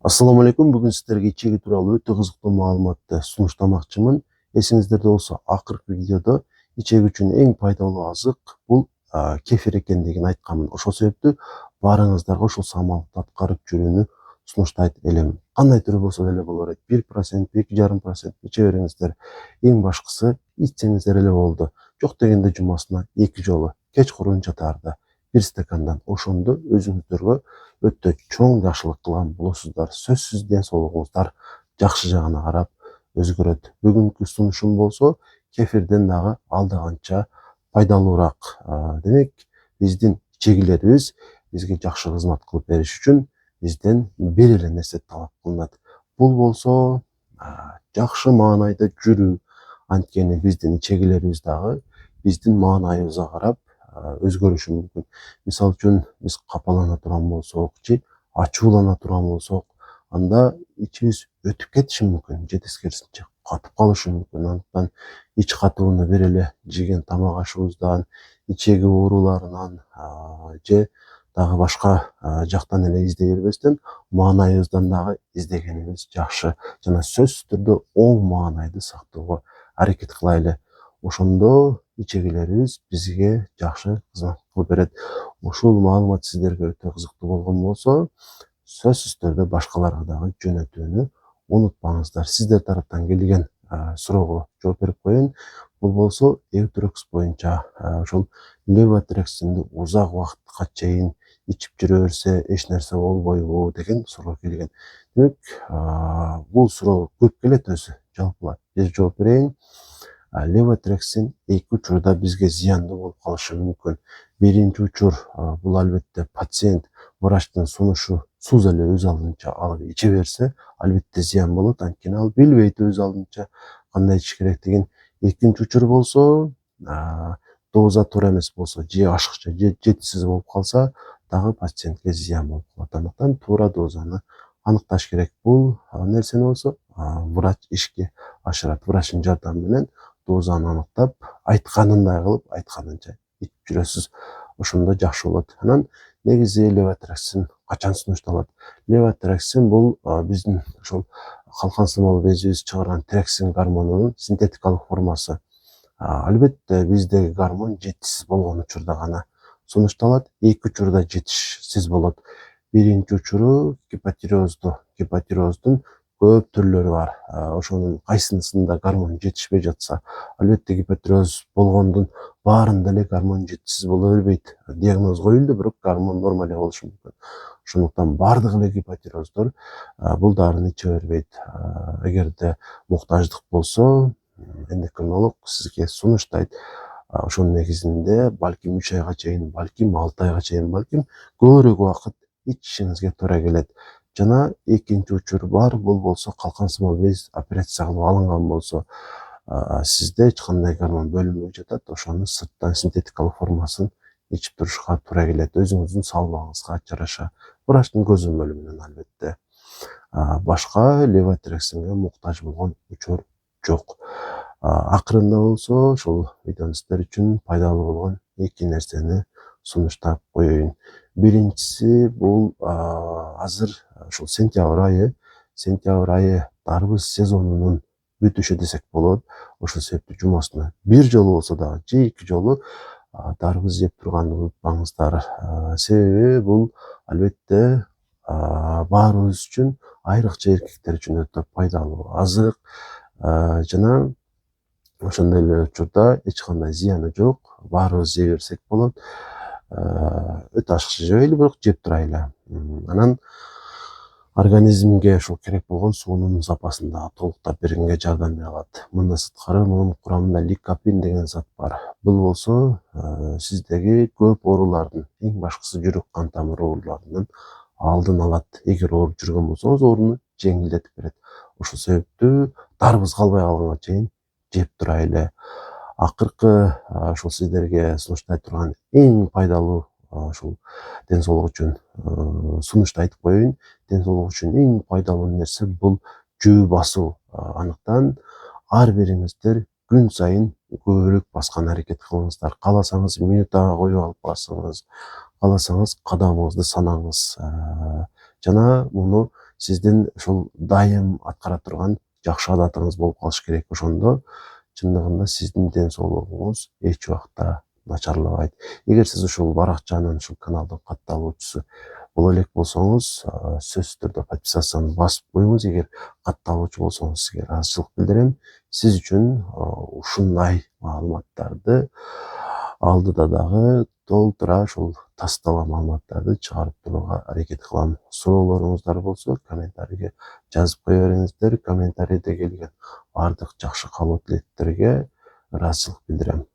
Assalamu алейкум. Бүгін сіздерге ичеги туралы өтө кызыктуу маалыматты сунуштамакчымын. Эсиңиздерде болсо, акыркы видеодо ичеги үчүн эң пайдалуу азык бул кефир экендигин айтканмын. Ошол себептүү баарыңыздарга ушул самалыкты аткарып жүрүүнү сунуштайт элем. Кандай түрү болсо деле боло берет. 1%, 2,5% иче бериңиздер. Эң башкысы ичсеңиздер эле болду. Жок дегенде жумасына 2 жолу, кечкурун жатаарда 1 стакандан. Ошондо өзүңүздөргө өтө чоң жакшылык кылган болосуздар. Сөзсүз ден соолугуңуздар жакшы жагына карап өзгөрөт. Бүгүнкү сунушум болсо кефирден дагы алда канча пайдалуураак. Демек, биздин ичегилерибиз бизге жакшы кызмат кылып бериш үчүн бизден бир эле нерсе талап кылынат. Бул болсо жакшы маанайда жүрүү. Анткени биздин ичегилерибиз дагы биздин маанайыбызга карап өзгөрүшү мүмкүн. Мисалы үчүн биз капалана турган болсок, же ачуулана турган болсок, анда ичибиз өтүп кетиши мүмкүн, же тескерисинче катып калышы мүмкүн. Андыктан ич катууну бир эле жеген тамак ашыбыздан, ичеги ооруларынан же дагы башка жактан эле издей бербестен, маанайыбыздан дагы издегенибиз жакшы. Жана сөзсүз түрдө оң маанайды сактоого аракет кылайлы. Ошондо ичегилерибиз бизге жакшы кызмат кылып берет. Ушул маалымат сиздерге өтө кызыктуу болгон болсо, сөзсүз түрдө башкаларга дагы жөнөтүүнү унутпаңыздар. Сиздер тараптан келген суроого жооп берип коеюн. Бул болсо Эутирокс боюнча ошол левотироксинди узак убакытка чейин ичип жүрө берсе эч нерсе болбойбу деген суроо келген. Демек, бул суроо көп келет өзү. Жалпылап бир жооп берейин. Левотироксин эки учурда бизге зыяндуу болуп калышы мүмкүн. Биринчи учур бул албетте пациент врачтын сунушу суз эле өз алдынча алып иче берсе, албетте зыян болот. Анткени ал билбейт өз алдынча кандай ичиш керектигин. Экинчи учур болсо, доза туура эмес болсо, же ашыкча, же жетишсиз болуп калса, дагы пациентке зыян болуп калат. Андыктан туура дозаны аныкташ керек. Бул нерсени болсо врач ишке ашырат. Врачтын жардамы менен дозаны аныктап, айтканындай кылып, айтканынча ичип жүрөсүз. Ошондо жакшы болот. Анан негизи левотироксин качан сунушталат? Левотироксин бул биздин ошол калкан сымал безибиз чыгарган тироксин гормонунун синтетикалык формасы. Албетте биздеги гормон жетишсиз болгон учурда гана сунушталат. Эки учурда жетишсиз болот. Биринчи учуру гипотиреоздун көп түрлөрү бар. Ошонун кайсынысында гормон жетишпей жатса, албетте гипотиреоз болгондун баарында эле гормон жетишсиз боло бербейт. Диагноз коюлду, бирок гормон норма эле болушу мүмкүн. Ошондуктан бардык эле гипотиреоздор бул дарыны иче бербейт. Эгерде муктаждык болсо, эндокринолог сизге сунуштайт. Ошонун негизинде балким 3 айга чейин, балким 6 айга чейин, балким көбүрөөк убакыт ичишиңизге туура келет. Жана экинчи учур бар, бул болсо калкан сымал без операция кылып алынган болсо, сизде эч кандай гормон бөлүнбөй жатат. Ошону сырттан синтетикалык формасын ичип турушка туура келет. Өзүңүздүн салмагыңызга жараша, врачтын көзөмөлү менен албетте. Башка левотироксинге муктаж болгон учур жок. Акырында болсо, ушул видеону сиздер үчүн пайдалуу болгон эки нерсени сунуштап коеюн. Биринчиси бул азыр ушул сентябрь айы дарбыз сезонунун бүтүшү десек болот. Ошол себептүү жумасына бир жолу болсо дагы же 2 жолу дарбыз жеп турганды унутпаңыздар. Себеби бул албетте баарыбыз үчүн, айрыкча эркектер үчүн өтө пайдалуу азык. Жана ошондой эле учурда эч кандай зыяны жок. Баарыбыз жей берсек болот. Өтө ашыкча жебейли, бирок жеп турайлы. Анан организмге ошол керек болгон суунун запасын дагы толуктап бергенге жардам бере алат. Мындан сырткары мунун курамында ликопин деген зат бар. Бул болсо сиздеги көп оорулардын, эң башкысы жүрөк кан тамыр ооруларынын алдын алат. Эгер ооруп жүргөн болсоңуз, ооруну жеңилдетип берет. Ошол себептүү дарбыз калбай калганга чейин жеп турайлы. Акыркы ошол сиздерге сунуштай турган эң пайдалуу ушул ден соолук үчүн сунушту айтып коеюн. Ден соолук үчүн эң пайдалуу нерсе бул жөө басуу. Андыктан ар бириңиздер күн сайын көбүрөөк баскан аракет кылыңыздар. Кааласаңыз минутага коюп алып басыңыз, кааласаңыз кадамыңызды санаңыз. Жана муну сиздин ушул дайым аткара турган жакшы адатыңыз болуп калыш керек. Ошондо чындыгында сиздин ден соолугуңуз эч убакта начарлабайт. Эгер сиз ушул баракчанын, ушул каналдын катталуучусу боло элек болсоңуз, сөзсүз түрдө подписацияны басып коюңуз. Эгер катталуучу болсоңуз, сизге ыраазычылык билдирем. Сиз үчүн ушундай маалыматтарды алдыда дагы толтура ушул тастала маалыматтарды чыгарып турууга аракет кылам. Суроолоруңуздар болсо комментарийге жазып кое бериңиздер. Комментарийде келген бардык жакшы каалоо тилектерге ыраазычылык билдирем.